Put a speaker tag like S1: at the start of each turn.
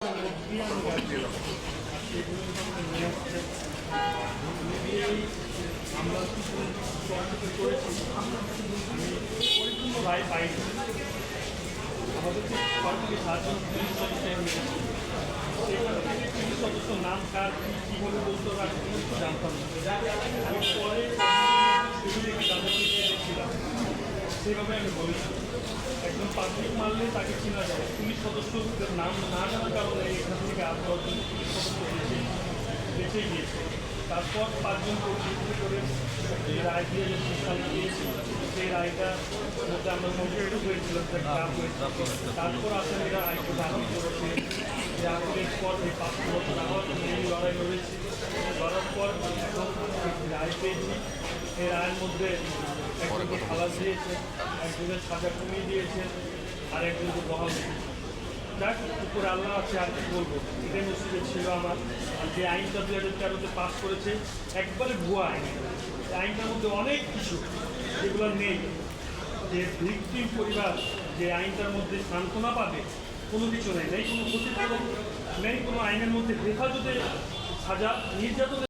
S1: আমরা কিছু করেছি, আমি পরিপূর্ণ রায় পাইনি। আমাদেরকে সরকারি সাহায্য পুলিশ সদস্য মিলেছে, সেখান থেকে পুলিশ সদস্য নাম কার কীভাবে বলতে হবে আমি কিছু জানতাম না। আমি পরে তাদেরকে দেখছিলাম, সেভাবে আমি বলছি একজন পাবলিক মারলে তাকে চেনা যায়, পুলিশ সদস্যদের নাম না জানার কারণে এখান থেকে আরও দশজন পুলিশ সদস্য বেঁচে গিয়েছে। তারপর 5 জন বিক্রি করে যে রায় দিয়ে যে সিদ্ধান্ত দিয়েছি, সেই রায়টার মধ্যে আমরা সংযুক্ত হয়েছিলাম, তারপর আসামিরা আইনকে আপিল করেছে, যে আপিলের পর এই 5 বছর আমার এই লড়াই লড়েছি, লড়ার পর রায় পেয়েছি। এই রায়ের মধ্যে একজনকে খালাস দিয়েছে, একজনের সাজা কমিয়ে দিয়েছে, আর একজনকে বহাল দিয়েছে। যাক, উপরে আল্লাহ আছে, আর কি বলবো, এটাই নসিবে ছিল আমার। আর যে আইনটা 2013-তে পাস করেছে একবারে ভুয়া আইন। আইনটার মধ্যে অনেক কিছু যেগুলো নেই, যে ভিকটিম পরিবার যে আইনটার মধ্যে সান্ত্বনা পাবে কোনো কিছু নেই, নেই কোনো ক্ষতিপূরণ, নেই কোনো আইনের মধ্যে হেফাজতে সাজা, নির্যাতনের